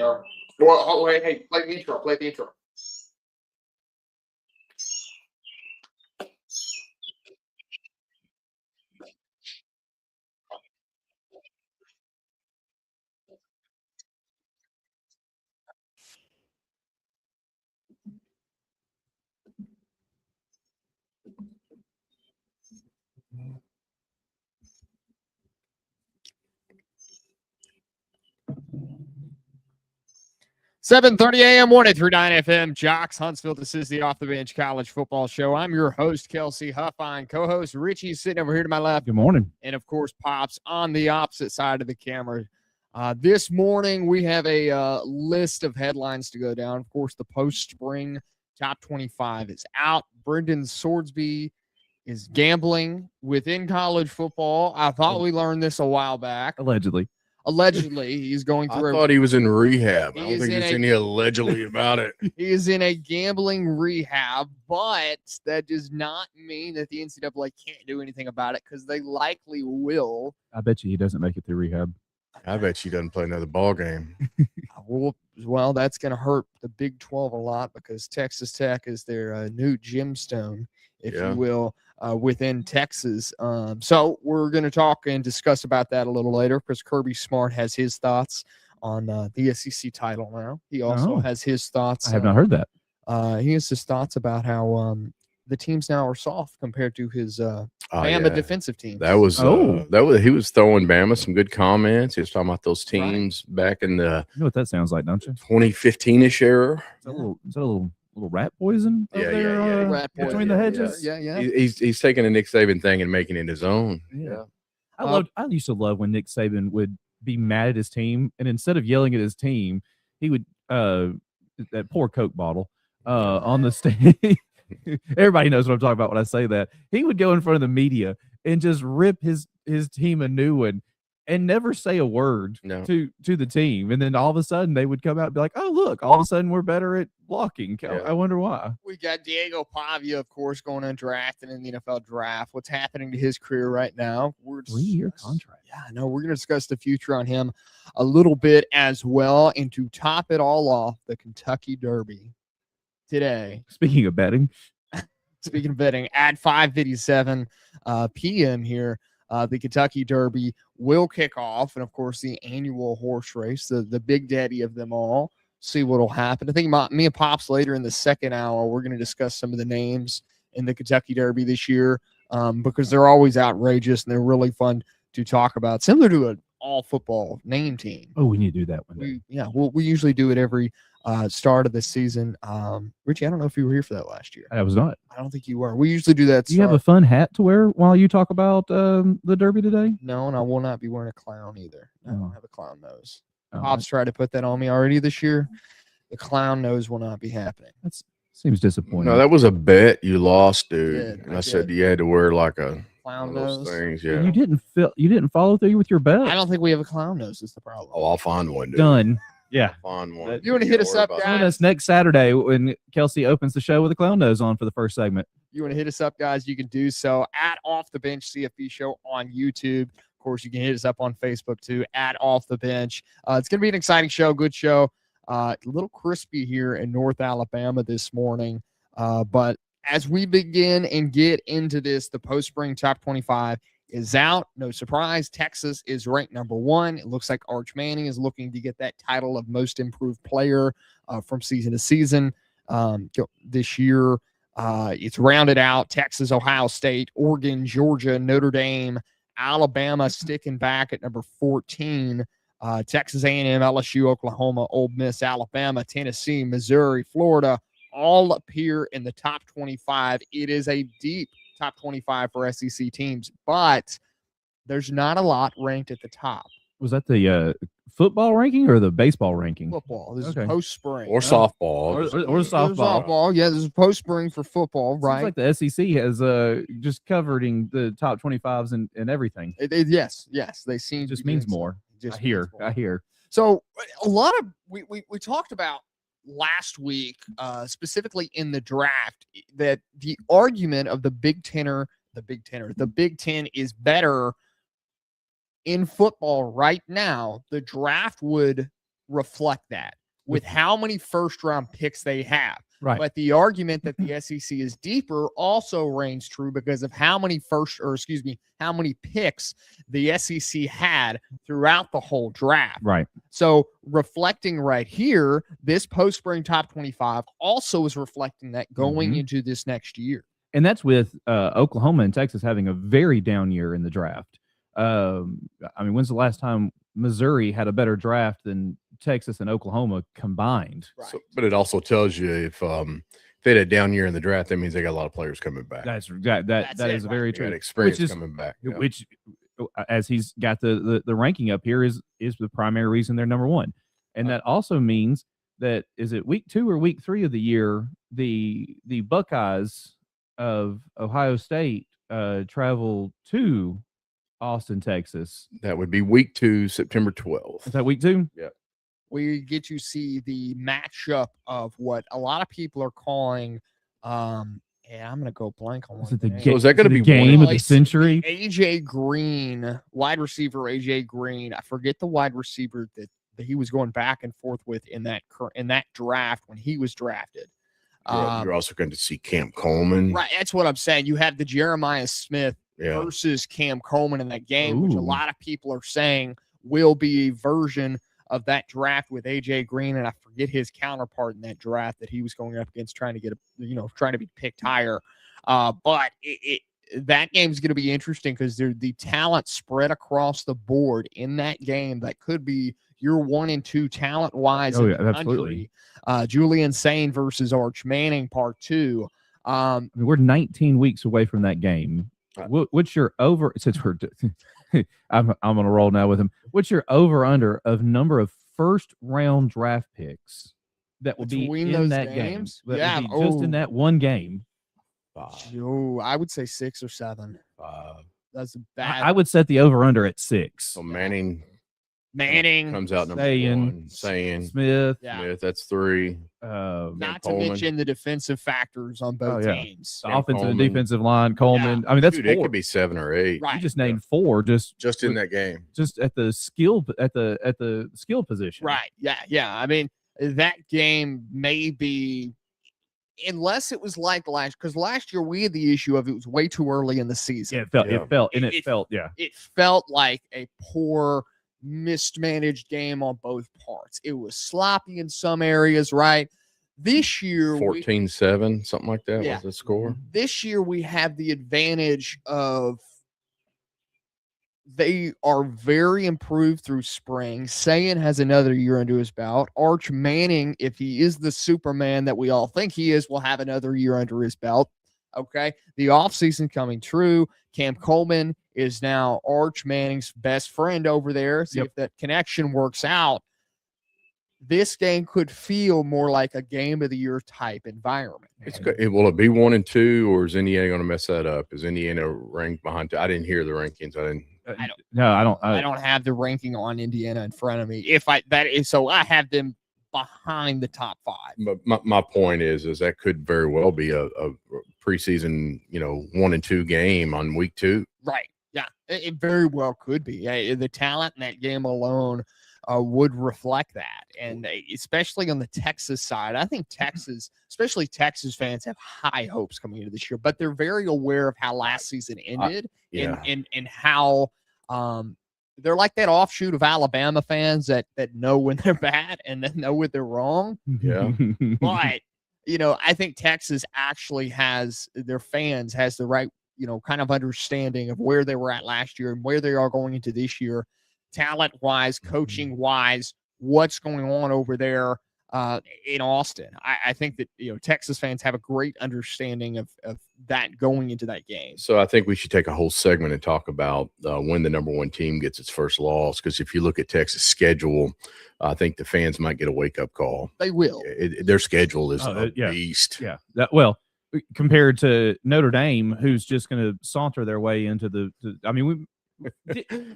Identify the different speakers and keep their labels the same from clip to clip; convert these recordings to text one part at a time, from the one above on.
Speaker 1: Well, oh, hey, play the intro. Play the intro. .30 a.m. 103.9 FM, Jocks, Huntsville. This is the Off the Bench College Football Show. I'm your host, Kelsey Huffine. Co-host Richie sitting over here to my left.
Speaker 2: Good morning.
Speaker 1: And, of course, Pops on the opposite side of the camera. This morning, we have a list of headlines to go down. Of course, the post-spring top 25 is out. Brendan Sorsby is gambling within college football. I thought we learned this a while back. Allegedly, he's going through.
Speaker 3: I thought he was in rehab. I don't think there's any allegedly about it.
Speaker 1: He is in a gambling rehab, but that does not mean that the NCAA can't do anything about it because they likely will.
Speaker 2: I bet you he doesn't make it through rehab.
Speaker 3: I bet he doesn't play another ball game.
Speaker 1: Well, that's going to hurt the Big 12 a lot because Texas Tech is their new gemstone, if you will. Within Texas. So we're going to talk and discuss about that a little later because Kirby Smart has his thoughts on the SEC title now. He also has his thoughts.
Speaker 2: I have not heard that.
Speaker 1: He has his thoughts about how the teams now are soft compared to his Bama defensive team.
Speaker 3: That was he was throwing Bama some good comments. He was talking about those teams back in the
Speaker 2: you know what that sounds like, don't you?
Speaker 3: 2015-ish era.
Speaker 2: Is that a little rat poison
Speaker 1: rat
Speaker 2: between the hedges.
Speaker 1: Yeah.
Speaker 3: He's taking the Nick Saban thing and making it his own.
Speaker 2: Yeah. I used to love when Nick Saban would be mad at his team, and instead of yelling at his team, he would that poor Coke bottle on the stage. Everybody knows what I'm talking about when I say that. He would go in front of the media and just rip his team a new one and never say a word to the team. And then all of a sudden they would come out and be like, oh, look, all of a sudden we're better at blocking. I wonder why.
Speaker 1: We got Diego Pavia, of course, going undrafted in the NFL Draft. What's happening to his career right now?
Speaker 2: 3-year contract.
Speaker 1: Yeah, no, we're going to discuss the future on him a little bit as well. And to top it all off, the Kentucky Derby today.
Speaker 2: Speaking of betting.
Speaker 1: At 5:57 p.m. here. The Kentucky Derby will kick off, and of course the annual horse race, the big daddy of them all. See what will happen. I think me and Pops later in the second hour, we're going to discuss some of the names in the Kentucky Derby this year because they're always outrageous and they're really fun to talk about, similar to an all football name team.
Speaker 2: Oh, we need to do that one day.
Speaker 1: We usually do it every start of the season. Richie, I don't know if you were here for that last year.
Speaker 2: I was not.
Speaker 1: I don't think you were. We usually do that.
Speaker 2: Do you have a fun hat to wear while you talk about the Derby today?
Speaker 1: No, and I will not be wearing a clown either. I don't have a clown nose. Pops tried to put that on me already this year. The clown nose will not be happening.
Speaker 2: That seems disappointing.
Speaker 3: No, that was a bet you lost, dude.
Speaker 1: I
Speaker 3: said you had to wear like a
Speaker 1: clown
Speaker 3: nose. Things, yeah.
Speaker 2: You didn't follow through with your bet.
Speaker 1: I don't think we have a clown nose. Is the problem?
Speaker 3: Oh, I'll find one. Dude.
Speaker 2: Done. Yeah.
Speaker 3: Find one.
Speaker 1: You want to hit us up, guys?
Speaker 2: Join us next Saturday when Kelsey opens the show with a clown nose on for the first segment.
Speaker 1: You want to hit us up, guys? You can do so at Off the Bench CFB Show on YouTube. Of course, you can hit us up on Facebook too at Off the Bench. It's going to be an exciting show, good show. A little crispy here in North Alabama this morning. But as we begin and get into this, the post-spring top 25 is out. No surprise, Texas is ranked number 1. It looks like Arch Manning is looking to get that title of most improved player from season to season. This year, it's rounded out. Texas, Ohio State, Oregon, Georgia, Notre Dame, Alabama sticking back at number 14. Texas A&M, LSU, Oklahoma, Ole Miss, Alabama, Tennessee, Missouri, Florida, all appear in the top 25. It is a deep top 25 for SEC teams, but there's not a lot ranked at the top.
Speaker 2: Was that the football ranking or the baseball ranking?
Speaker 1: Football. This is post-spring.
Speaker 3: Or softball.
Speaker 2: Or softball.
Speaker 1: Yeah, this is post-spring for football, right?
Speaker 2: Seems like the SEC has just covering the top 25s and everything.
Speaker 1: Yes. They seem
Speaker 2: just means more. I hear.
Speaker 1: So a lot of we talked about last week, specifically in the draft, that the argument of the Big Ten is better in football right now. The draft would reflect that with how many first-round picks they have.
Speaker 2: Right.
Speaker 1: But the argument that the SEC is deeper also reigns true because of how many how many picks the SEC had throughout the whole draft.
Speaker 2: Right.
Speaker 1: So reflecting right here, this post-spring top 25 also is reflecting that going into this next year.
Speaker 2: And that's with Oklahoma and Texas having a very down year in the draft. I mean, when's the last time Missouri had a better draft than Texas and Oklahoma combined?
Speaker 1: Right.
Speaker 3: So, but it also tells you if they had a down year in the draft, that means they got a lot of players coming back.
Speaker 2: That
Speaker 1: That's
Speaker 2: is
Speaker 1: it,
Speaker 2: very
Speaker 3: They got
Speaker 2: true.
Speaker 3: experience coming back. Yeah.
Speaker 2: Which, as he's got the ranking up here, is the primary reason they're number one, and that also means that is it week 2 or week 3 of the year the Buckeyes of Ohio State travel to Austin, Texas.
Speaker 3: That would be week 2, September 12th.
Speaker 2: Is that week 2?
Speaker 3: Yeah.
Speaker 1: We get to see the matchup of what a lot of people are calling I'm going to go blank on
Speaker 2: Is
Speaker 1: one.
Speaker 2: it the
Speaker 1: name.
Speaker 3: So is that going to be
Speaker 2: game of the
Speaker 1: It's
Speaker 2: century?
Speaker 1: AJ Green, wide receiver AJ Green. I forget the wide receiver that he was going back and forth with in that draft when he was drafted.
Speaker 3: You're also going to see Cam Coleman.
Speaker 1: Right, that's what I'm saying. You have the Jeremiah Smith versus Cam Coleman in that game, which a lot of people are saying will be a version of that draft with AJ Green, and I forget his counterpart in that draft that he was going up against, trying to be picked higher. But that game's going to be interesting because the talent spread across the board in that game that could be your 1 and 2 talent wise.
Speaker 2: Oh, yeah, absolutely.
Speaker 1: Julian Sane versus Arch Manning, part 2.
Speaker 2: I mean, we're 19 weeks away from that game. What's your over? Since we're, I'm on a roll now with him. What's your over under of number of first round draft picks that will
Speaker 1: Between
Speaker 2: be in
Speaker 1: those
Speaker 2: that
Speaker 1: games?
Speaker 2: game?
Speaker 1: Yeah,
Speaker 2: just in that one game.
Speaker 1: I would say 6 or 7. That's bad.
Speaker 2: I would set the over under at 6.
Speaker 3: So Manning
Speaker 1: Manning
Speaker 3: comes out number
Speaker 2: Saying,
Speaker 3: 1. Saying
Speaker 2: Smith.
Speaker 3: Smith, that's 3.
Speaker 1: Not to
Speaker 3: Coleman.
Speaker 1: mention the defensive factors on both teams.
Speaker 2: The offensive and
Speaker 3: Coleman.
Speaker 2: defensive line, Coleman. I mean, that's
Speaker 3: Dude,
Speaker 2: 4.
Speaker 3: it could be 7 or 8.
Speaker 1: Right.
Speaker 2: You just named 4 just
Speaker 3: in that game.
Speaker 2: just at the skill at the skill position.
Speaker 1: Right. Yeah. I mean, that game may be, unless it was like because last year we had the issue of it was way too early in the season.
Speaker 2: Yeah, it
Speaker 1: felt like a poor, mismanaged game on both parts. It was sloppy in some areas, right? This year
Speaker 3: 14-7, something like that was the score.
Speaker 1: This year we have the advantage of they are very improved through spring. Sayin has another year under his belt. Arch Manning, if he is the Superman that we all think he is, will have another year under his belt. Okay. The offseason coming true. Cam Coleman is now Arch Manning's best friend over there. See if that connection works out. This game could feel more like a game of the year type environment.
Speaker 3: It's good. Will it be 1 and 2, or is Indiana going to mess that up? Is Indiana ranked behind? I didn't hear the rankings.
Speaker 2: I
Speaker 1: don't have the ranking on Indiana in front of me. I have them behind the top 5.
Speaker 3: But my point is that could very well be a preseason, 1 and 2 game on week 2.
Speaker 1: Right. Yeah, it very well could be. The talent in that game alone would reflect that. And especially on the Texas side, I think especially Texas fans have high hopes coming into this year, but they're very aware of how last season ended and how they're like that offshoot of Alabama fans that know when they're bad and then know when they're wrong.
Speaker 3: Yeah.
Speaker 1: But, I think Texas actually has the right, kind of understanding of where they were at last year and where they are going into this year, talent-wise, coaching-wise, what's going on over there in Austin. I think that, Texas fans have a great understanding of that going into that game.
Speaker 3: So I think we should take a whole segment and talk about when the number 1 team gets its first loss, because if you look at Texas' schedule, I think the fans might get a wake-up call.
Speaker 1: They will.
Speaker 3: Their schedule is a beast.
Speaker 2: Yeah. Compared to Notre Dame, who's just going to saunter their way into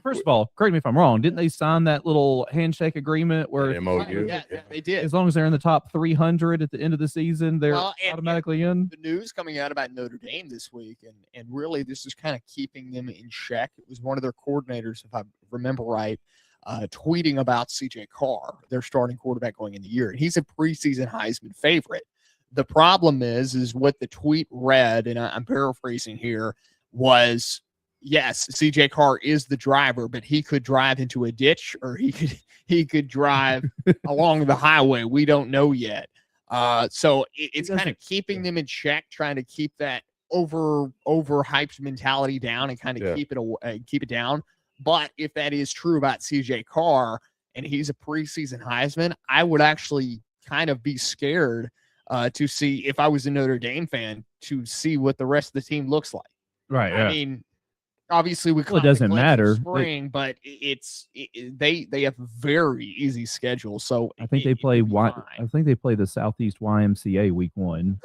Speaker 2: first of all, correct me if I'm wrong, didn't they sign that little handshake agreement where
Speaker 3: MOU?
Speaker 1: Yeah, they did.
Speaker 2: As long as they're in the top 300 at the end of the season, they're automatically in?
Speaker 1: The news coming out about Notre Dame this week, and really this is kind of keeping them in check. It was one of their coordinators, if I remember right, tweeting about CJ Carr, their starting quarterback going in the year. And he's a preseason Heisman favorite. The problem is what the tweet read, and I'm paraphrasing here, was, yes, CJ Carr is the driver, but he could drive into a ditch or he could drive along the highway. We don't know yet. So it's kind of keeping them in check, trying to keep that overhyped mentality down and kind of keep it down. But if that is true about CJ Carr and he's a preseason Heisman, I would actually kind of be scared to see, if I was a Notre Dame fan, to see what the rest of the team looks like.
Speaker 2: Right.
Speaker 1: I mean, obviously
Speaker 2: it doesn't matter.
Speaker 1: Spring, but they have a very easy schedule. So
Speaker 2: I think they play the Southeast YMCA week 1.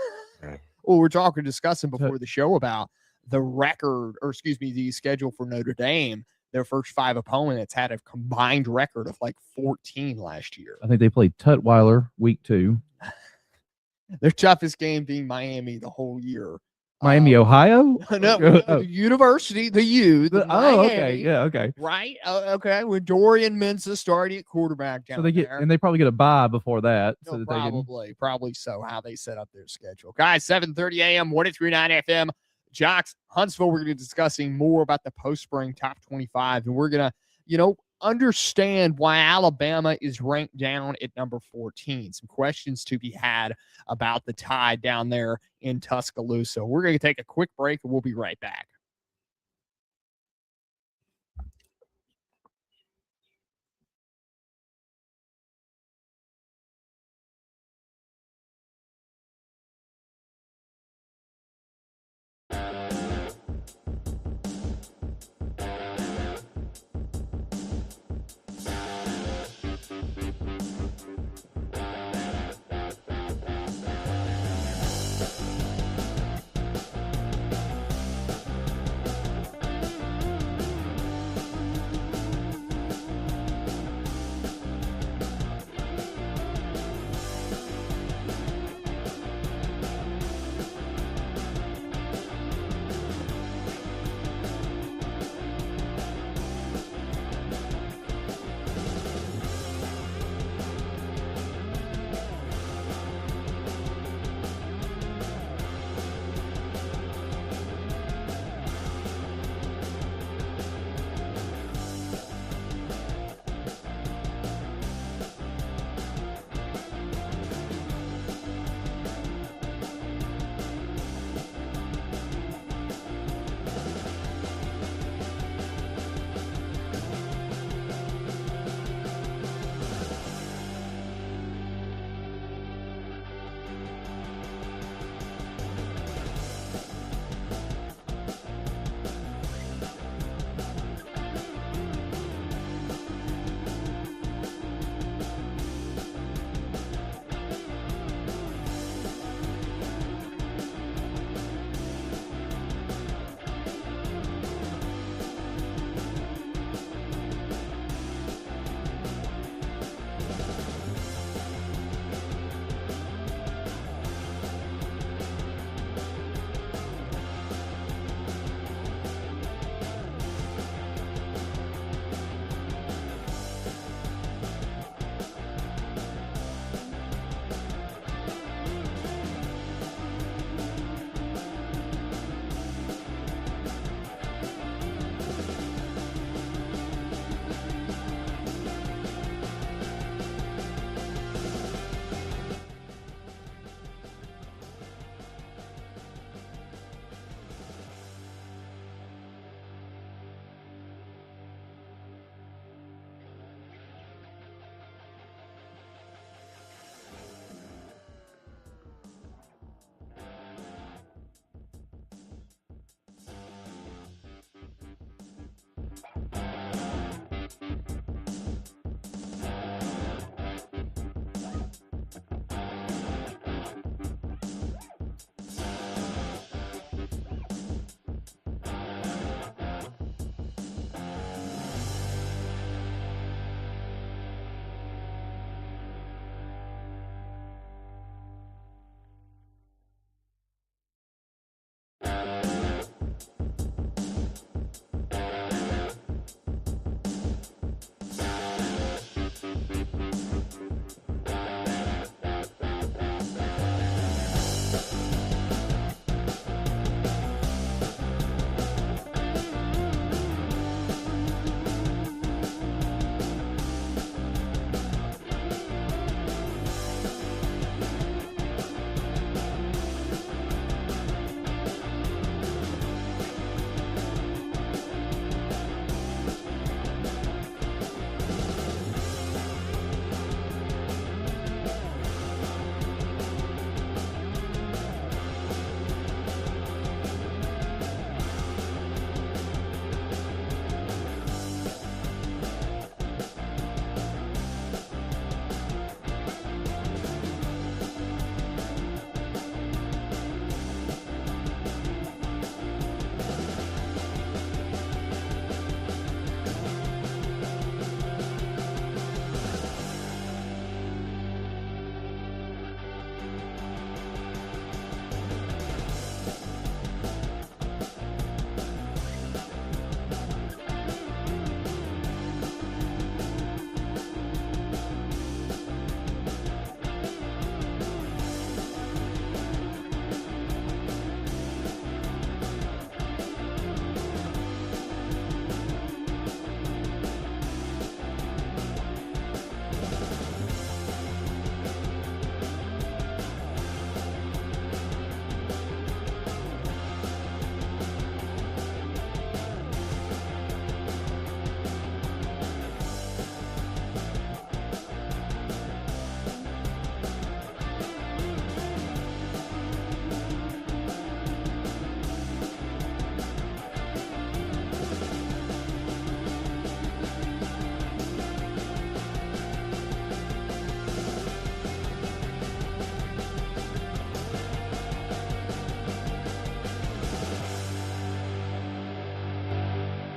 Speaker 1: Well, we're discussing before the show about the schedule for Notre Dame. Their first 5 opponents had a combined record of like 14 last year.
Speaker 2: I think they played Tutwiler week 2.
Speaker 1: Their toughest game being Miami the whole year.
Speaker 2: Miami, Ohio?
Speaker 1: No, the university, the U.
Speaker 2: Miami, okay. Yeah, okay.
Speaker 1: Right? Okay. With Dorian Mensah starting at quarterback down there.
Speaker 2: And they probably get a bye before that.
Speaker 1: No, probably so, how they set up their schedule. Guys, 7:30 a.m., 103.9 FM. Jocks, Huntsville, we're going to be discussing more about the post-spring top 25. And we're going to, understand why Alabama is ranked down at number 14. Some questions to be had about the Tide down there in Tuscaloosa. We're going to take a quick break and we'll be right back.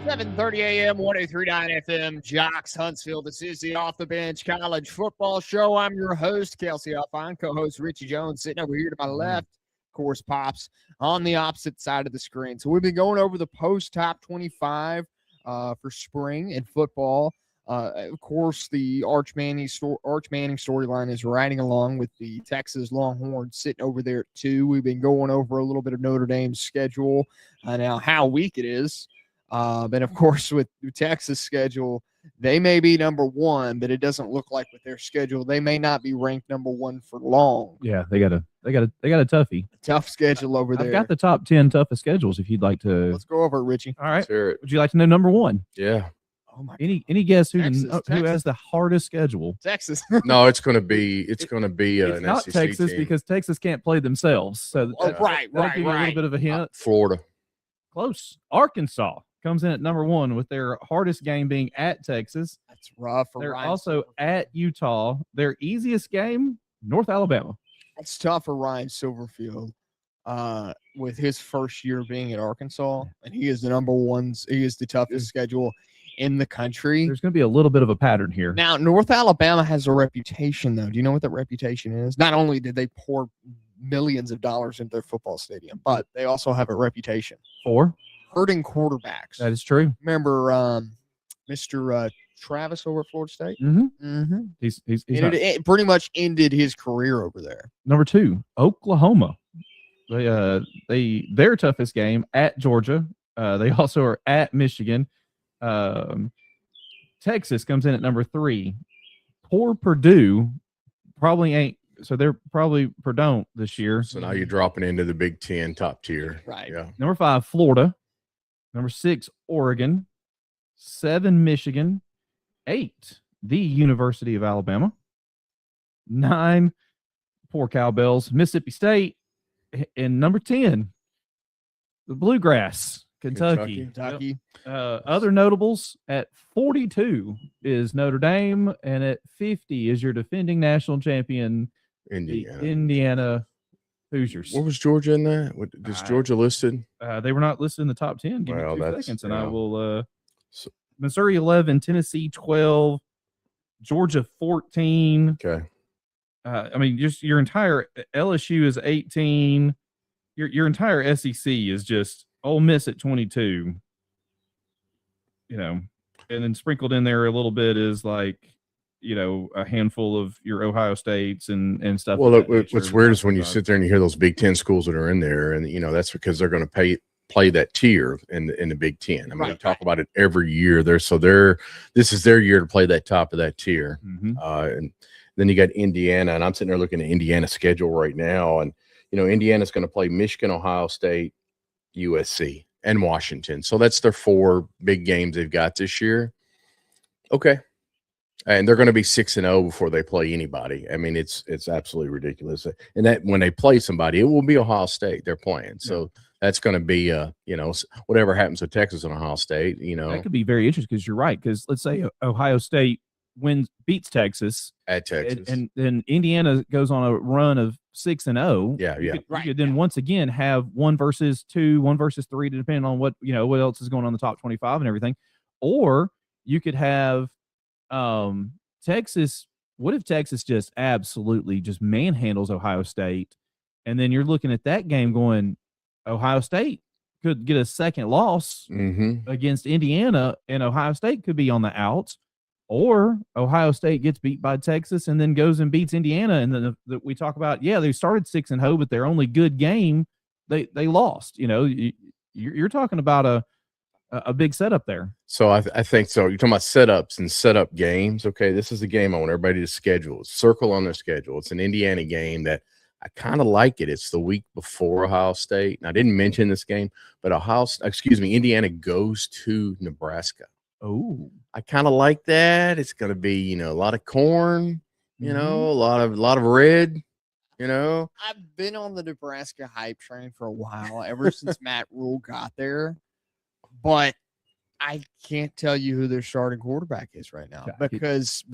Speaker 1: 7:30 a.m., 103.9 FM, Jocks, Huntsville. This is the Off the Bench College Football Show. I'm your host, Kelsey Alfine, co-host Richie Jones, sitting over here to my left. Of course, Pops on the opposite side of the screen. So we've been going over the post-top 25 for spring and football. Of course, the Arch Manning storyline is riding along with the Texas Longhorns sitting over there at 2. We've been going over a little bit of Notre Dame's schedule, now how weak it is. And of course, with Texas' schedule, they may be number 1, but it doesn't look like with their schedule they may not be ranked number 1 for long.
Speaker 2: Yeah, they got a toughie.
Speaker 1: Tough schedule over there.
Speaker 2: I've got the top 10 toughest schedules. If you'd like to,
Speaker 1: let's go over it, Richie.
Speaker 2: All right.
Speaker 3: Would
Speaker 2: you like to know number 1?
Speaker 3: Yeah.
Speaker 1: Oh my!
Speaker 2: Any guess who
Speaker 1: Texas.
Speaker 2: has the hardest schedule?
Speaker 1: Texas.
Speaker 3: No, it's going to be
Speaker 2: it's
Speaker 3: an
Speaker 2: not
Speaker 3: SEC
Speaker 2: Texas
Speaker 3: team.
Speaker 2: because Texas can't play themselves. So
Speaker 1: right.
Speaker 2: Give you a little bit of a hint.
Speaker 3: Florida.
Speaker 2: Close. Arkansas comes in at number 1 with their hardest game being at Texas.
Speaker 1: That's rough.
Speaker 2: They're also at Utah. Their easiest game, North Alabama.
Speaker 1: It's tough for Ryan Silverfield with his first year being at Arkansas, and he is the number 1. He is the toughest schedule in the country.
Speaker 2: There's going to be a little bit of a pattern here.
Speaker 1: Now, North Alabama has a reputation, though. Do you know what that reputation is? Not only did they pour millions of dollars into their football stadium, but they also have a reputation
Speaker 2: for
Speaker 1: hurting quarterbacks.
Speaker 2: That is true.
Speaker 1: Remember Mr. Travis over at Florida State?
Speaker 2: Mm-hmm. He's
Speaker 1: it pretty much ended his career over there.
Speaker 2: Number 2, Oklahoma. Their toughest game at Georgia. They also are at Michigan. Texas comes in at number 3. Poor Purdue probably ain't. So they're probably Purdue this year.
Speaker 3: So now you're dropping into the Big Ten top tier.
Speaker 1: Right.
Speaker 3: Yeah.
Speaker 2: Number 5, Florida. Number 6, Oregon. 7, Michigan. 8, the University of Alabama. 9, poor Cowbells, Mississippi State. And number 10, the Bluegrass, Kentucky. Other notables at 42 is Notre Dame, and at 50 is your defending national champion, Indiana Hoosiers.
Speaker 3: What was Georgia in that? Is Georgia listed?
Speaker 2: They were not listed in the top 10. Give me 2 seconds, and I will. Missouri 11, Tennessee 12, Georgia 14.
Speaker 3: Okay.
Speaker 2: I mean, just your entire LSU is 18. Your entire SEC is just Ole Miss at 22. You know, and then sprinkled in there a little bit is like, a handful of your Ohio States and stuff.
Speaker 3: Well, what's weird is when you sit there and you hear those Big Ten schools that are in there, and that's because they're going to play that tier in the Big Ten. I mean, we talk about it every year. This is their year to play that top of that tier.
Speaker 2: Mm-hmm.
Speaker 3: And then you got Indiana, and I'm sitting there looking at Indiana's schedule right now, and Indiana's going to play Michigan, Ohio State, USC, and Washington. So that's their 4 big games they've got this year. Okay. And they're going to be 6-0 before they play anybody. I mean, it's absolutely ridiculous. And that when they play somebody, it will be Ohio State they're playing. So that's going to be, whatever happens with Texas and Ohio State,
Speaker 2: That could be very interesting because you're right. Because let's say Ohio State beats Texas
Speaker 3: at Texas,
Speaker 2: and then Indiana goes on a run of 6-0.
Speaker 3: Yeah.
Speaker 2: You could then once again have 1 versus 2, 1 versus 3, depending on what else is going on in the top 25 and everything. Or you could have Texas what if Texas just absolutely just manhandles Ohio State, and then you're looking at that game going, Ohio State could get a second loss against Indiana, and Ohio State could be on the outs, or Ohio State gets beat by Texas and then goes and beats Indiana, and then we talk about, yeah, they started 6-0, but their only good game they lost. You know, you're talking about a big setup there.
Speaker 3: So I think so. You're talking about setups and setup games. Okay, this is a game I want everybody to schedule. Circle on their schedule. It's an Indiana game that I kind of like it. It's the week before Ohio State. And I didn't mention this game, but Indiana goes to Nebraska.
Speaker 2: Oh,
Speaker 3: I kind of like that. It's going to be, you know, a lot of corn, you know, a lot of red, you know.
Speaker 1: I've been on the Nebraska hype train for a while, ever since Matt Rule got there. But I can't tell you who their starting quarterback is right now because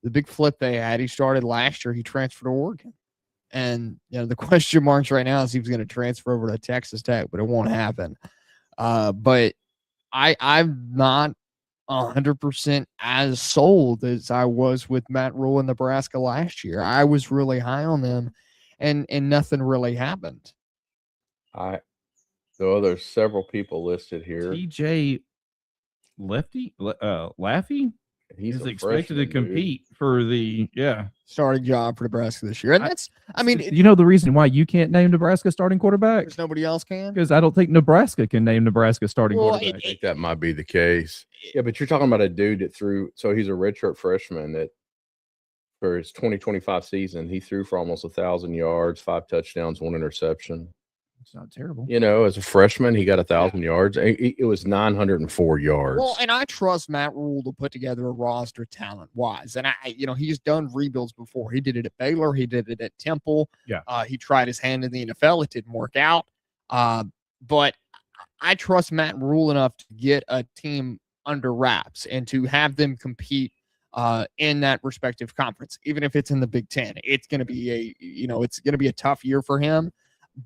Speaker 1: the big flip they had, he started last year, he transferred to Oregon. And you know, the question marks right now is he was going to transfer over to Texas Tech, but it won't happen. But I'm not 100% as sold as I was with Matt Rule in Nebraska last year. I was really high on them, and nothing really happened.
Speaker 3: So there's several people listed here.
Speaker 2: TJ Laffey
Speaker 3: He's
Speaker 2: is expected to compete for the
Speaker 1: starting job for Nebraska this year. And
Speaker 2: you know the reason why you can't name Nebraska starting quarterback?
Speaker 1: Because nobody else can?
Speaker 2: Because I don't think Nebraska can name Nebraska starting quarterback.
Speaker 3: I think that might be the case. Yeah, but you're talking about a dude that threw, so he's a redshirt freshman that for his 2025 season, he threw for almost 1,000 yards, 5 touchdowns, 1 interception.
Speaker 2: It's not terrible.
Speaker 3: You know, as a freshman, he got 1,000 yards. It was 904 yards.
Speaker 1: Well, and I trust Matt Rule to put together a roster talent-wise. And he's done rebuilds before. He did it at Baylor. He did it at Temple.
Speaker 2: Yeah.
Speaker 1: He tried his hand in the NFL. It didn't work out. But I trust Matt Rule enough to get a team under wraps and to have them compete in that respective conference, even if it's in the Big Ten. It's going to be a tough year for him,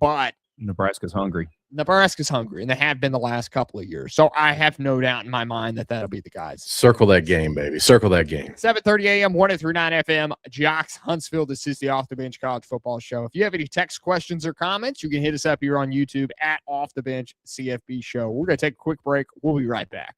Speaker 1: but
Speaker 2: Nebraska's hungry.
Speaker 1: And they have been the last couple of years. So I have no doubt in my mind that that'll be the guys.
Speaker 3: Circle that game, baby. Circle that game.
Speaker 1: 7:30 a.m., 103.9 FM, Jocks, Huntsville. This is the Off the Bench College Football Show. If you have any text questions or comments, you can hit us up here on YouTube at Off the Bench CFB Show. We're going to take a quick break. We'll be right back.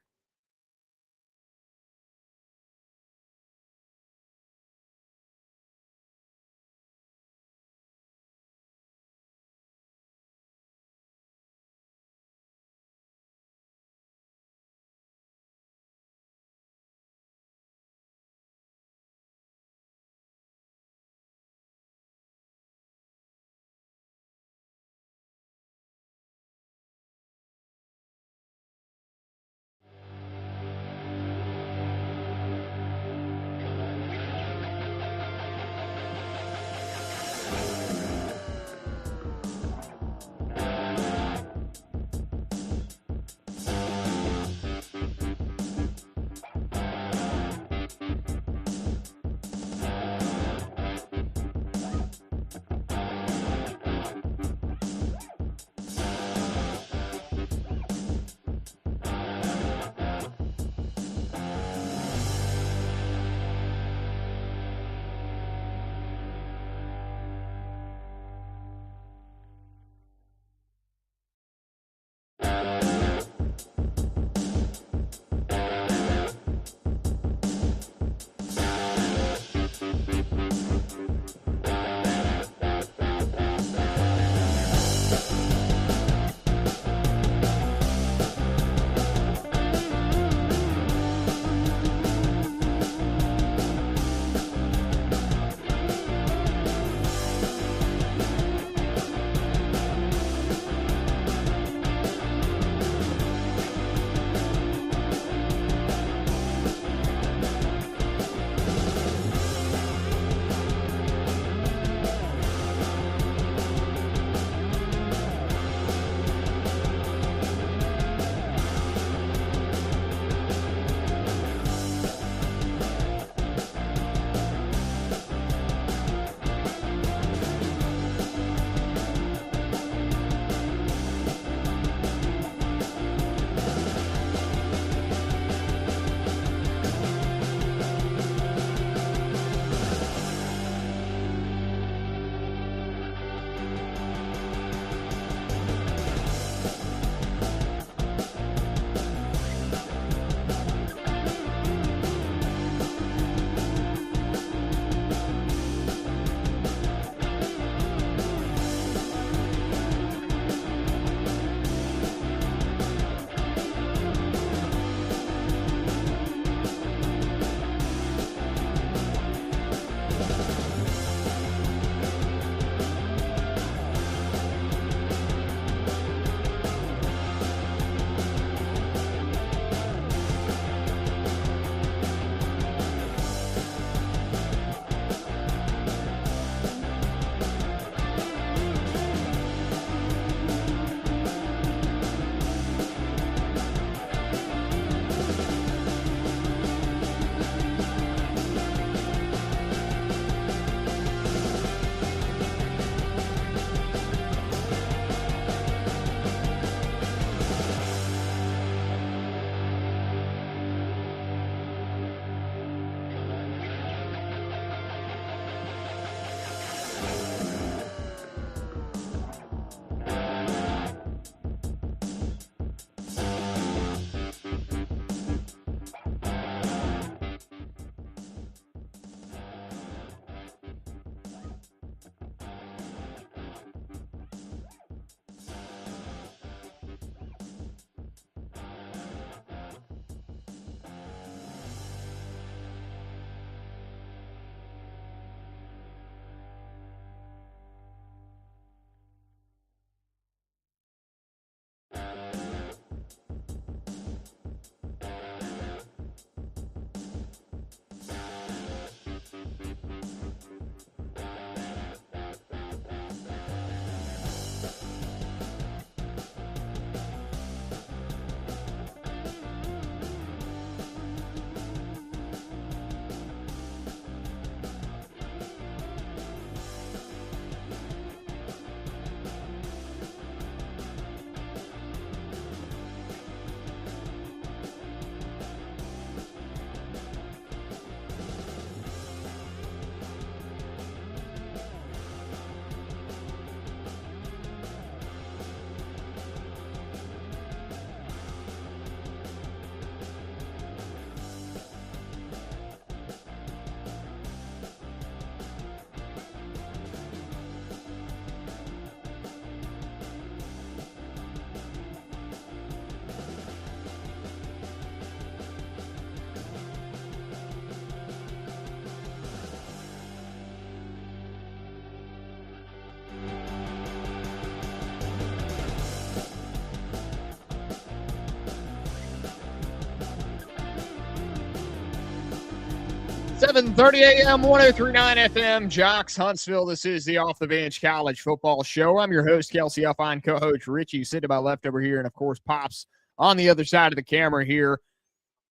Speaker 1: 11:30 a.m., 103.9 FM, Jocks, Huntsville. This is the Off the Bench College Football Show. I'm your host, Kelsey Huffine, co-host Richie, sitting to my left over here, and of course, Pops on the other side of the camera here.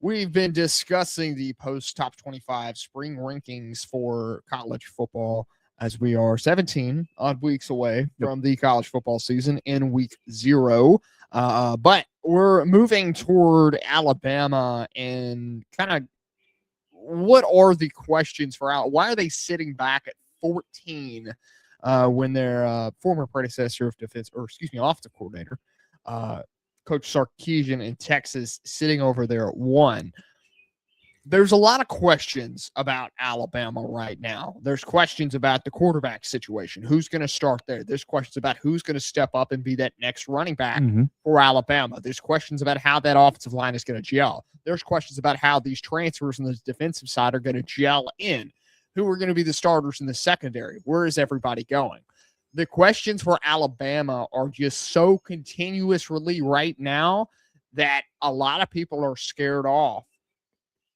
Speaker 1: We've been discussing the post-top 25 spring rankings for college football as we are 17 odd weeks away from the college football season in week 0. But we're moving toward Alabama and kind of what are the questions for Al? Why are they sitting back at 14 when their former predecessor of offensive coordinator, Coach Sarkisian in Texas, sitting over there at 1? There's a lot of questions about Alabama right now. There's questions about the quarterback situation. Who's going to start there? There's questions about who's going to step up and be that next running back for Alabama. There's questions about how that offensive line is going to gel. There's questions about how these transfers on the defensive side are going to gel in. Who are going to be the starters in the secondary? Where is everybody going? The questions for Alabama are just so continuously right now that a lot of people are scared off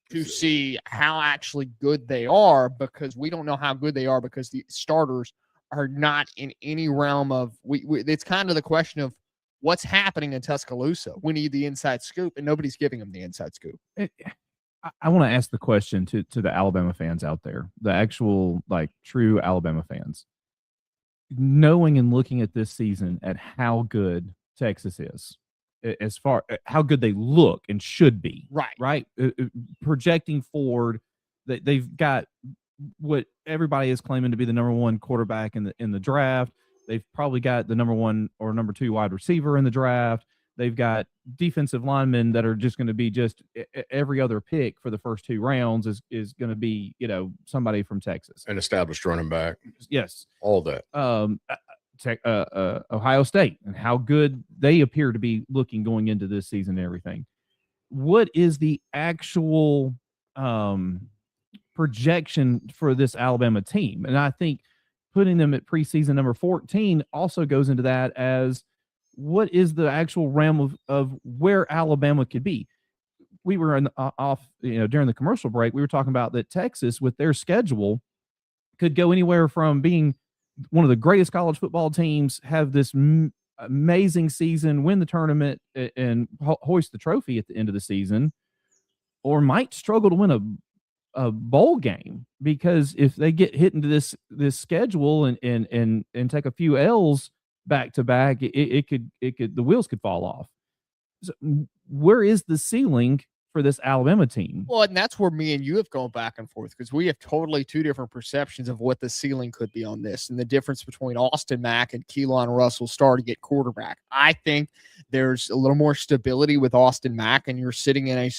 Speaker 1: to see how actually good they are, because we don't know how good they are because the starters are not in any realm of it's kind of the question of what's happening in Tuscaloosa. We need the inside scoop, and nobody's giving them the inside scoop.
Speaker 2: I want to ask the question to the Alabama fans out there, the actual true Alabama fans, knowing and looking at this season at how good Texas is, as far how good they look and should be, right? Projecting forward, they've got what everybody is claiming to be the number 1 quarterback in the draft. They've probably got the number 1 or number 2 wide receiver in the draft. They've got defensive linemen that are just going to be just every other pick for the first 2 rounds is going to be, somebody from Texas.
Speaker 3: An established running back.
Speaker 2: Yes.
Speaker 3: All that.
Speaker 2: Ohio State and how good they appear to be looking going into this season and everything. What is the actual projection for this Alabama team? And I think putting them at preseason number 14 also goes into that as what is the actual realm of where Alabama could be. We were during the commercial break, we were talking about that Texas with their schedule could go anywhere from being one of the greatest college football teams, have this amazing season, win the tournament, and hoist the trophy at the end of the season, or might struggle to win a bowl game, because if they get hit into this schedule and take a few L's back to back, it could the wheels could fall off. So where is the ceiling for this Alabama team?
Speaker 1: Well, and that's where me and you have gone back and forth, because we have totally 2 different perceptions of what the ceiling could be on this, and the difference between Austin Mack and Keelon Russell starting at quarterback. I think there's a little more stability with Austin Mack, and you're sitting in a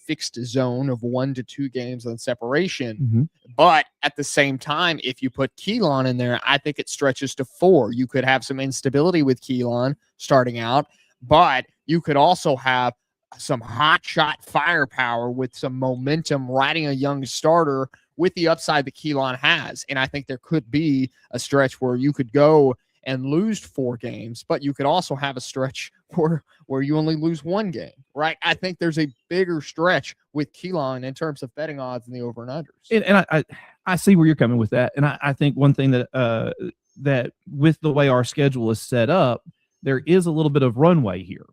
Speaker 1: fixed zone of 1 to 2 games on separation. But at the same time, if you put Keelon in there, I think it stretches to 4. You could have some instability with Keelon starting out, but you could also have some hot shot firepower with some momentum riding a young starter with the upside that Keelon has. And I think there could be a stretch where you could go and lose 4 games, but you could also have a stretch where you only lose 1 game, right? I think there's a bigger stretch with Keelon in terms of betting odds and the over and unders.
Speaker 2: And I see where you're coming with that. And I think one thing that with the way our schedule is set up, there is a little bit of runway here.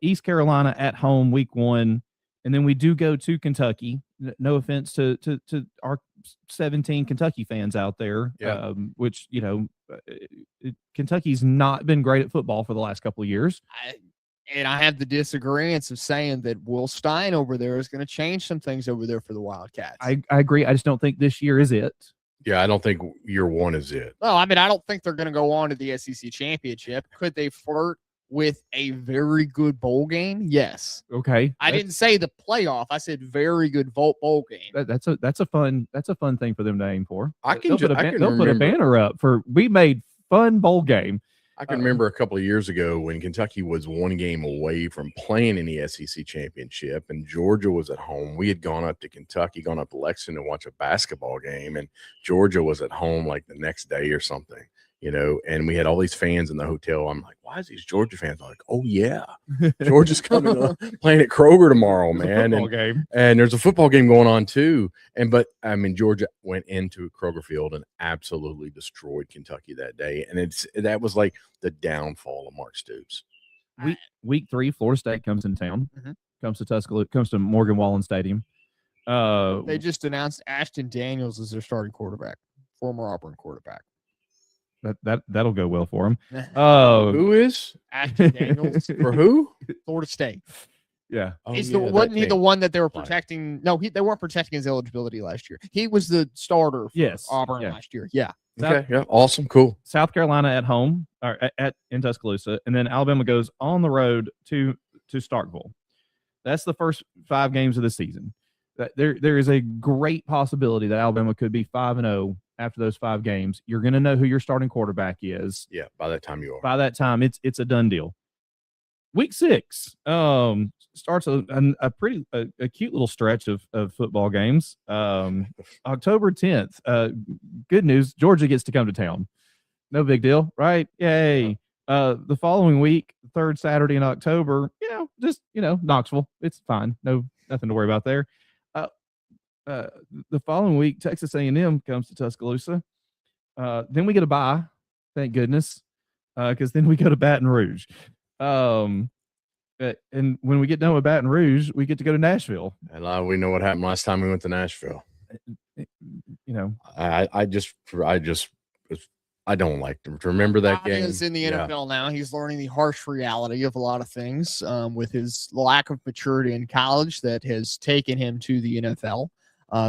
Speaker 2: East Carolina at home week 1, and then we do go to Kentucky. No offense to our 17 Kentucky fans out there, which Kentucky's not been great at football for the last couple of years.
Speaker 1: I have the disagreements of saying that Will Stein over there is going to change some things over there for the Wildcats.
Speaker 2: I agree. I just don't think this year is it.
Speaker 3: Yeah, I don't think year 1 is it.
Speaker 1: Well, I don't think they're going to go on to the SEC championship. Could they flirt with a very good bowl game? Yes.
Speaker 2: Okay.
Speaker 1: I didn't say the playoff. I said very good bowl game.
Speaker 2: That's a fun thing for them to aim for.
Speaker 3: They'll put
Speaker 2: a banner up for we made fun bowl game.
Speaker 3: I can remember a couple of years ago when Kentucky was 1 game away from playing in the SEC championship, and Georgia was at home. We had gone up to Kentucky, gone up to Lexington to watch a basketball game, and Georgia was at home like the next day or something. and we had all these fans in the hotel. I'm like, why is these Georgia fans? I'm like, oh yeah, Georgia's coming up, playing at Kroger tomorrow, man. And there's a football game going on too. But Georgia went into Kroger Field and absolutely destroyed Kentucky that day. And that was like the downfall of Mark Stoops.
Speaker 2: Week 3, Florida State comes in town, comes to Tuscaloosa, comes to Morgan Wallen Stadium.
Speaker 1: They just announced Ashton Daniels as their starting quarterback, former Auburn quarterback.
Speaker 2: That'll go well for him.
Speaker 3: Who is
Speaker 1: Ashton Daniels
Speaker 3: for who?
Speaker 1: Florida State.
Speaker 2: Yeah.
Speaker 1: Wasn't he the one that they were protecting? No, they weren't protecting his eligibility last year. He was the starter for Auburn last year. Yeah.
Speaker 3: Okay. Yeah. Awesome. Cool.
Speaker 2: South Carolina at home or in Tuscaloosa, and then Alabama goes on the road to Starkville. That's the first 5 games of the season. There is a great possibility that Alabama could be 5-0 after those 5 games. You're going to know who your starting quarterback is.
Speaker 3: Yeah, by that time you are.
Speaker 2: By that time, it's a done deal. Week 6 starts a pretty cute little stretch of football games. October 10th. Good news, Georgia gets to come to town. No big deal, right? Yay. The following week, third Saturday in October, Knoxville. It's fine. Nothing to worry about there. The following week, Texas A&M comes to Tuscaloosa. Then we get a bye, thank goodness, because then we go to Baton Rouge. And when we get done with Baton Rouge, we get to go to Nashville.
Speaker 3: And we know what happened last time we went to Nashville. I don't like to remember that game.
Speaker 1: He's in the NFL now. He's learning the harsh reality of a lot of things with his lack of maturity in college that has taken him to the NFL.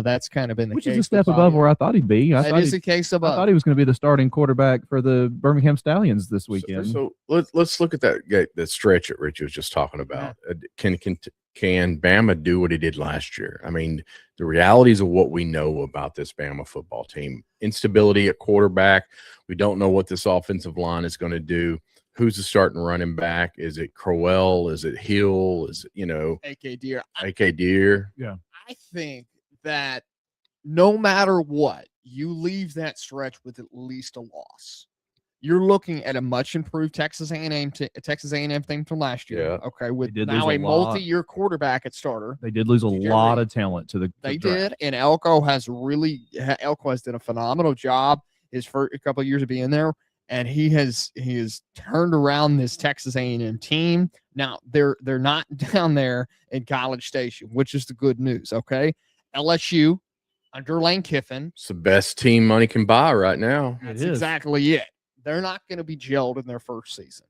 Speaker 1: That's kind of been the case.
Speaker 2: Which is a step above where I thought he'd be.
Speaker 1: That is a case above.
Speaker 2: I thought he was going to be the starting quarterback for the Birmingham Stallions this weekend.
Speaker 3: So let's look at that stretch that Rich was just talking about. Can Bama do what he did last year? I mean, the realities of what we know about this Bama football team: instability at quarterback. We don't know what this offensive line is going to do. Who's the starting running back? Is it Crowell? Is it Hill? Is it
Speaker 1: AK Deer?
Speaker 3: AK Deer.
Speaker 2: Yeah,
Speaker 1: I think that no matter what, you leave that stretch with at least a loss. You're looking at a much improved Texas A&M thing from last year.
Speaker 3: Yeah.
Speaker 1: Okay, with now a multi-year quarterback at starter.
Speaker 2: They did lose a lot of talent to the.
Speaker 1: They did, and Elko has done a phenomenal job his first couple of years of being there, and he has turned around this Texas A&M team. Now they're not down there in College Station, which is the good news. Okay. LSU under Lane Kiffin.
Speaker 3: It's the best team money can buy right now.
Speaker 1: That's exactly it. They're not going to be gelled in their first season.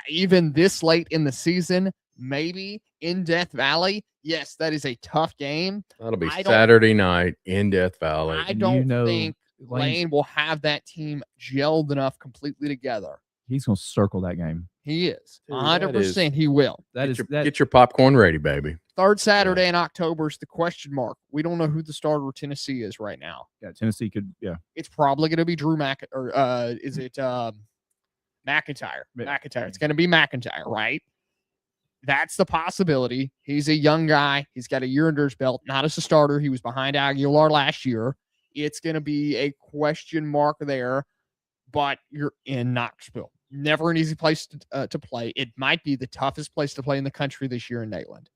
Speaker 1: Even this late in the season, maybe in Death Valley. Yes, that is a tough game.
Speaker 3: That'll be Saturday night in Death Valley.
Speaker 1: I don't think Lane will have that team gelled enough completely together.
Speaker 2: He's going to circle that game.
Speaker 1: He is. 100% he will.
Speaker 3: Get your popcorn ready, baby.
Speaker 1: Third Saturday in October is the question mark. We don't know who the starter of Tennessee is right now.
Speaker 2: Yeah, Tennessee could, yeah.
Speaker 1: It's probably going to be Drew is it McIntyre? McIntyre. It's going to be McIntyre, right? That's the possibility. He's a young guy. He's got a year under his belt. Not as a starter. He was behind Aguilar last year. It's going to be a question mark there, but you're in Knoxville. Never an easy place to play. It might be the toughest place to play in the country this year in Neyland.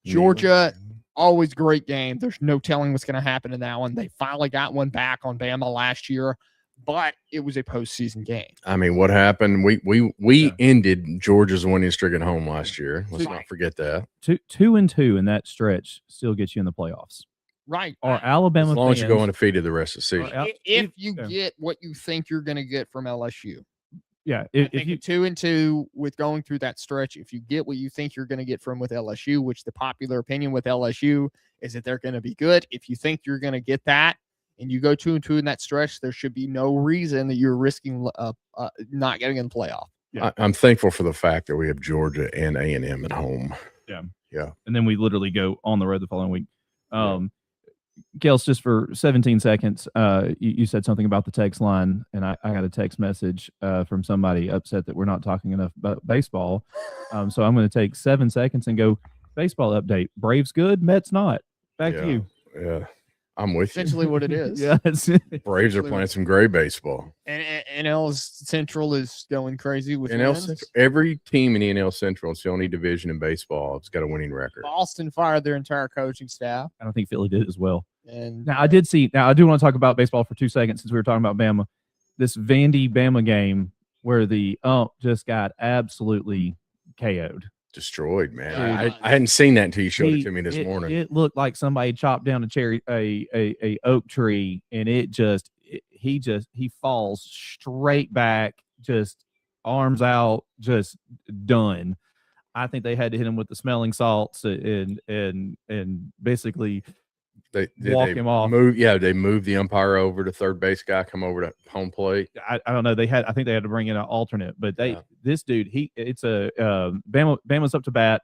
Speaker 1: Georgia, always great game. There's no telling what's going to happen in that one. They finally got one back on Bama last year, but it was a postseason game.
Speaker 3: I mean, what happened? We ended Georgia's winning streak at home last year. Let's not forget that.
Speaker 2: 2-2 in that stretch still gets you in the playoffs.
Speaker 1: Right.
Speaker 2: Or Alabama.
Speaker 3: As long as you go undefeated the rest of the season.
Speaker 1: If you get what you think you're going to get from LSU.
Speaker 2: Yeah,
Speaker 1: if you 2-2 with going through that stretch, if you get what you think you're going to get with LSU, which the popular opinion with LSU is that they're going to be good. If you think you're going to get that and you go 2-2 in that stretch, there should be no reason that you're risking not getting in the playoff.
Speaker 3: Yeah. I'm thankful for the fact that we have Georgia and A&M at home.
Speaker 2: Yeah. And then we literally go on the road the following week. Kels, just for 17 seconds, you said something about the text line, and I got a text message from somebody upset that we're not talking enough about baseball. So I'm going to take 7 seconds and go baseball update. Braves good, Mets not. Back to you.
Speaker 3: Yeah. I'm with you.
Speaker 1: Essentially what it is.
Speaker 2: Yeah,
Speaker 3: Braves are playing some great baseball.
Speaker 1: And NL Central is going crazy with
Speaker 3: NL
Speaker 1: wins.
Speaker 3: Central, every team in the NL Central, it's the only division in baseball that's got a winning record.
Speaker 1: Boston fired their entire coaching staff.
Speaker 2: I don't think Philly did as well.
Speaker 1: And
Speaker 2: Now, I did see. Now, I do want to talk about baseball for 2 seconds since we were talking about Bama. This Vandy Bama game where the ump just got absolutely KO'd.
Speaker 3: Destroyed, man.
Speaker 1: Yeah.
Speaker 3: I hadn't seen that until you showed it to me this morning.
Speaker 2: It looked like somebody chopped down a oak tree, and he falls straight back, just arms out, just done. I think they had to hit him with the smelling salts and basically walk him off.
Speaker 3: They moved the umpire over to third base guy, come over to home plate.
Speaker 2: I don't know. I think they had to bring in an alternate, but this dude, Bama's up to bat.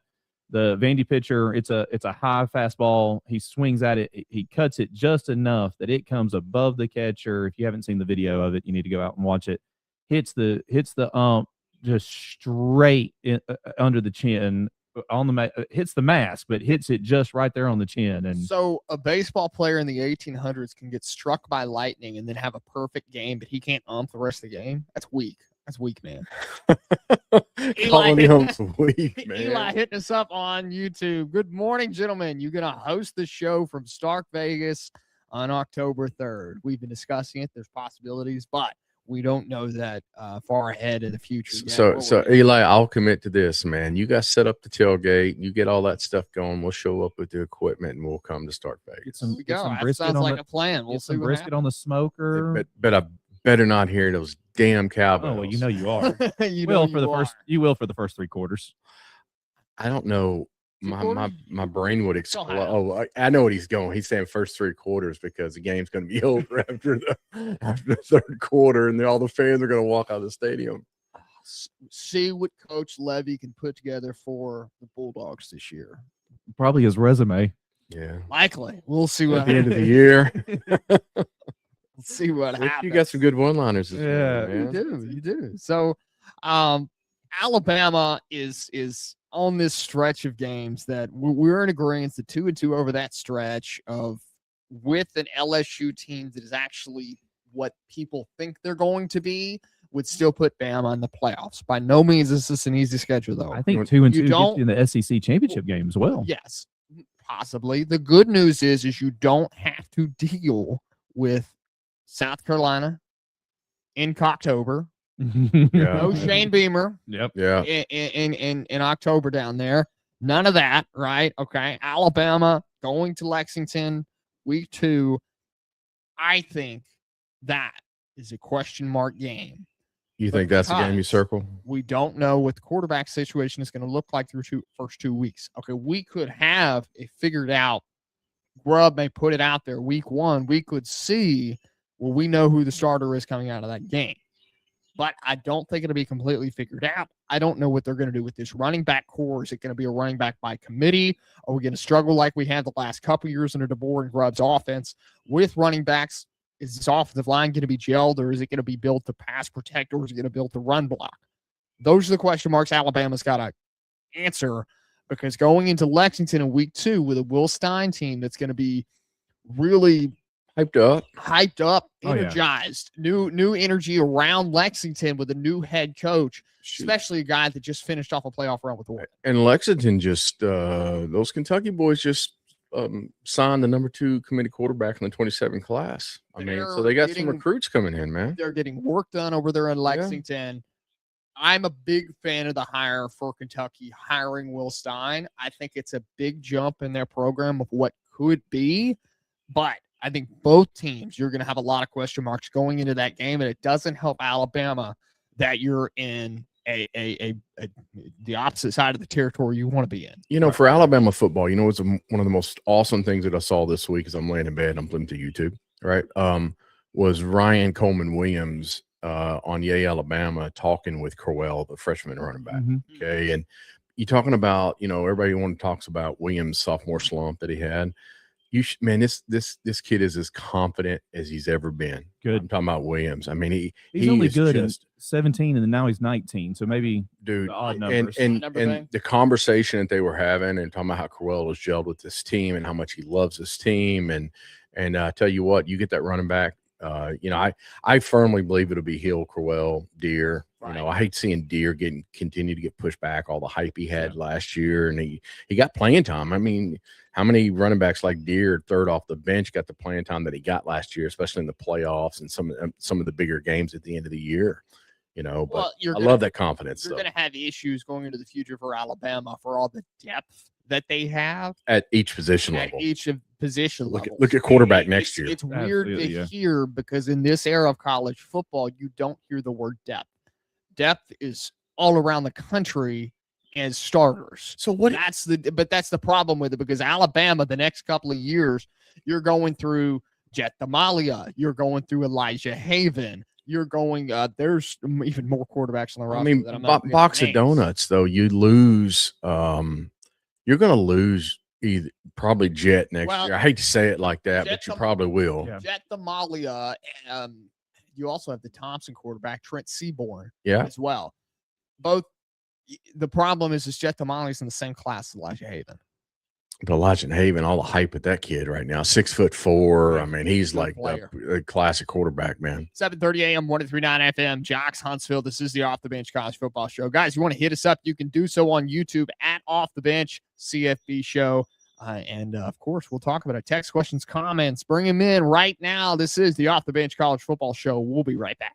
Speaker 2: The Vandy pitcher, it's a high fastball. He swings at it. He cuts it just enough that it comes above the catcher. If you haven't seen the video of it, you need to go out and watch it. Hits the ump just straight under the chin. Hits the mask, but hits it just right there on the chin. And
Speaker 1: so a baseball player in the 1800s can get struck by lightning and then have a perfect game, but he can't ump the rest of the game. That's weak. That's weak, man.
Speaker 3: Calling him weak, man.
Speaker 1: Eli hitting us up on YouTube. Good morning, gentlemen. You're going to host the show from Stark Vegas on October 3rd. We've been discussing it. There's possibilities, but we don't know that far ahead in the future yet.
Speaker 3: So Eli, I'll commit to this, man. You guys set up the tailgate. You get all that stuff going. We'll show up with the equipment, and we'll come to Start Vegas.
Speaker 2: Get some
Speaker 1: That
Speaker 2: brisket
Speaker 1: sounds
Speaker 2: on
Speaker 1: like
Speaker 2: the,
Speaker 1: a plan. We'll
Speaker 2: get
Speaker 1: see
Speaker 2: some
Speaker 1: what
Speaker 2: brisket
Speaker 1: happens.
Speaker 2: on the smoker.
Speaker 3: But I better not hear those damn cowbells.
Speaker 2: Oh, well, you know you are.
Speaker 1: You
Speaker 2: You will for the first 3 quarters.
Speaker 3: I don't know. My brain would
Speaker 1: Still
Speaker 3: explode.
Speaker 1: have.
Speaker 3: Oh, I know what he's going. He's saying first 3 quarters because the game's going to be over after the third quarter, and all the fans are going to walk out of the stadium.
Speaker 1: See what Coach Levy can put together for the Bulldogs this year.
Speaker 2: Probably his resume.
Speaker 3: Yeah.
Speaker 1: Likely. We'll see what
Speaker 3: At the end
Speaker 1: happens.
Speaker 3: of the year.
Speaker 1: We'll see what happens.
Speaker 3: You got some good one-liners this
Speaker 2: Yeah,
Speaker 3: morning, man.
Speaker 1: You do. So Alabama is on this stretch of games that we're in agreement, the 2-2 over that stretch of with an LSU team that is actually what people think they're going to be, would still put Bama in the playoffs. By no means is this an easy schedule, though.
Speaker 2: I think 2-2 gets you
Speaker 1: don't-
Speaker 2: in the SEC championship game as well.
Speaker 1: Yes, possibly. The good news is you don't have to deal with South Carolina in Cocktober.
Speaker 3: Yeah.
Speaker 1: No Shane Beamer.
Speaker 2: Yep.
Speaker 3: Yeah.
Speaker 1: In October down there. None of that, right? Okay. Alabama going to Lexington week 2. I think that is a question mark game.
Speaker 3: You think that's the game you
Speaker 1: Because
Speaker 3: circle?
Speaker 1: We don't know what the quarterback situation is going to look like through first 2 weeks. Okay, we could have it figured out. Grubb may put it out there week 1. We could see, well, we know who the starter is coming out of that game. But I don't think it'll be completely figured out. I don't know what they're going to do with this running back core. Is it going to be a running back by committee? Are we going to struggle like we had the last couple years under DeBoer and Grubb's offense with running backs? Is this offensive line going to be gelled, or is it going to be built to pass protect, or is it going to build to run block? Those are the question marks Alabama's got to answer, because going into Lexington in week 2 with a Will Stein team that's going to be really hyped up, energized, new energy around Lexington with a new head coach, especially a guy that just finished off a playoff run with Oregon.
Speaker 3: And Lexington just those Kentucky boys just signed the number 2 committed quarterback in the 27 class. So they got some recruits coming in, man.
Speaker 1: They're getting work done over there in Lexington. Yeah. I'm a big fan of the hire for Kentucky, hiring Will Stein. I think it's a big jump in their program of what could be, but I think both teams, you're going to have a lot of question marks going into that game, and it doesn't help Alabama that you're in the opposite side of the territory you want to be in.
Speaker 3: You know, for Alabama football, you know, it's one of the most awesome things that I saw this week as I'm laying in bed and I'm flipping to YouTube, right? Was Ryan Coleman Williams on Yay Alabama talking with Crowell, the freshman running back.
Speaker 2: Mm-hmm.
Speaker 3: Okay. And you're talking about, you know, everybody talks about Williams' sophomore slump that he had. Man, this kid is as confident as he's ever been.
Speaker 2: Good.
Speaker 3: I'm talking about Williams. I mean,
Speaker 2: he's only good at 17, and then now he's 19. So maybe
Speaker 3: dude,
Speaker 2: odd numbers.
Speaker 3: and the conversation that they were having and talking about how Crowell was gelled with this team and how much he loves this team and And tell you what, you get that running back. I firmly believe it'll be Hill, Crowell, Deere.
Speaker 1: Right.
Speaker 3: I hate seeing Deere continue to get pushed back. All the hype he had last year, and he got playing time. I mean, how many running backs like Deere, third off the bench, got the playing time that he got last year, especially in the playoffs and some of the bigger games at the end of the year. But I love that confidence.
Speaker 1: You're going to have issues going into the future for Alabama for all the depth that they have
Speaker 3: at each position level.
Speaker 1: Look
Speaker 3: at quarterback next year.
Speaker 1: It's weird to hear because in this era of college football, you don't hear the word depth. Depth is all around the country as starters.
Speaker 3: So
Speaker 1: that's the problem with it, because Alabama, the next couple of years, you're going through Jet Damalia, you're going through Elijah Haven. You're going. There's even more quarterbacks on the roster.
Speaker 3: I mean, box of donuts though. You lose. You're going to lose probably Jet next year. I hate to say it like that, but you probably will.
Speaker 1: Yeah. Jet Damalia. You also have the Thompson quarterback, Trent Seaborn, as well. Both. The problem is Jet Damalia's in the same class as Elijah Haven.
Speaker 3: But Elijah Haven, all the hype with that kid right now, 6'4". I mean, he's like a classic quarterback, man.
Speaker 1: 7:30 a.m., 103.9 FM, Jocks Huntsville. This is the Off the Bench College Football Show. Guys, you want to hit us up, you can do so on YouTube at Off the Bench CFB Show. And, of course, we'll talk about our text questions, comments. Bring them in right now. This is the Off the Bench College Football Show. We'll be right back.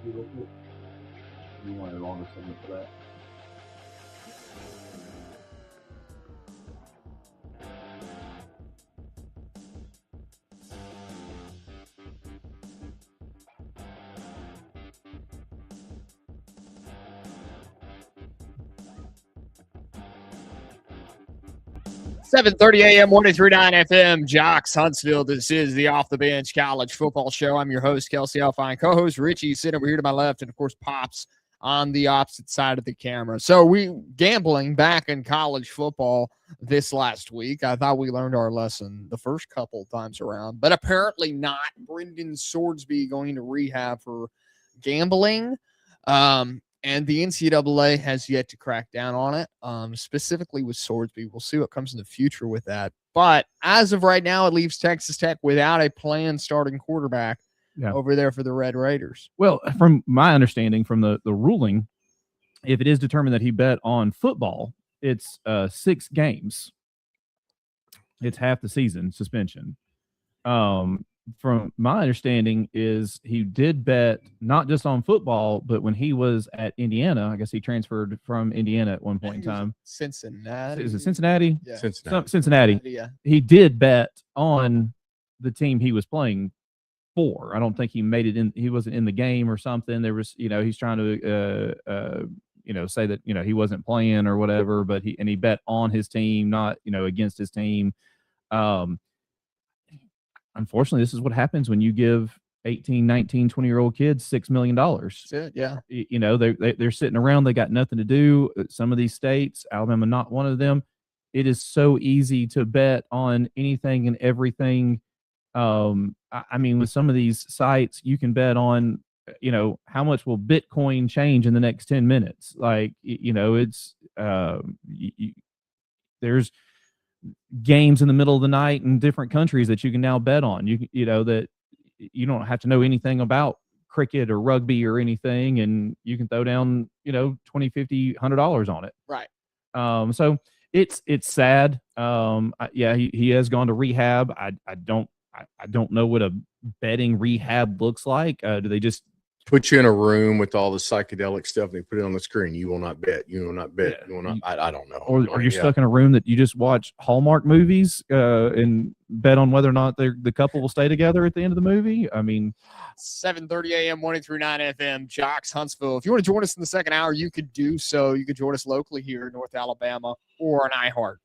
Speaker 2: You want a longer segment for that?
Speaker 1: Seven 30 a.m. 103.9 FM, Jocks, Huntsville. This is the Off the Bench College Football Show. I'm your host, Kelsey Alfine, co-host Richie, sitting over here to my left, and of course, Pops on the opposite side of the camera. So we gambling back in college football this last week. I thought we learned our lesson the first couple times around, but apparently not. Brendan Sorsby going to rehab for gambling. And the NCAA has yet to crack down on it, specifically with Sorsby. We'll see what comes in the future with that. But as of right now, it leaves Texas Tech without a planned starting quarterback over there for the Red Raiders.
Speaker 2: Well, from my understanding from the ruling, if it is determined that he bet on football, it's 6 games. It's half the season suspension. From my understanding is he did bet not just on football, but when he was at Indiana, I guess he transferred from Indiana at one point in time.
Speaker 1: Cincinnati.
Speaker 2: Is it Cincinnati?
Speaker 1: Yeah.
Speaker 2: Cincinnati.
Speaker 1: Yeah.
Speaker 2: He did bet on the team he was playing for. I don't think he made it in. He wasn't in the game or something. There was, he's trying to, say that, he wasn't playing or whatever, but he bet on his team, not, against his team. Unfortunately, this is what happens when you give 18, 19, 20-year-old kids $6 million.
Speaker 1: That's it, yeah.
Speaker 2: They're sitting around. They got nothing to do. Some of these states, Alabama not one of them, it is so easy to bet on anything and everything. I mean, with some of these sites, you can bet on, how much will Bitcoin change in the next 10 minutes? Like, it's there's games in the middle of the night in different countries that you can now bet on. That you don't have to know anything about cricket or rugby or anything, and you can throw down, $20, $50, $100 on it.
Speaker 1: Right.
Speaker 2: So it's sad. He has gone to rehab. I don't know what a betting rehab looks like. Do they just
Speaker 3: put you in a room with all the psychedelic stuff and they put it on the screen? You will not bet. You will not bet.
Speaker 2: Yeah.
Speaker 3: You will not. I don't know.
Speaker 2: Or you're stuck in a room that you just watch Hallmark movies and bet on whether or not the couple will stay together at the end of the movie. I mean,
Speaker 1: 7:30 a.m. 103.9 FM, Jocks, Huntsville. If you want to join us in the second hour, you could do so. You could join us locally here in North Alabama or on iHeart.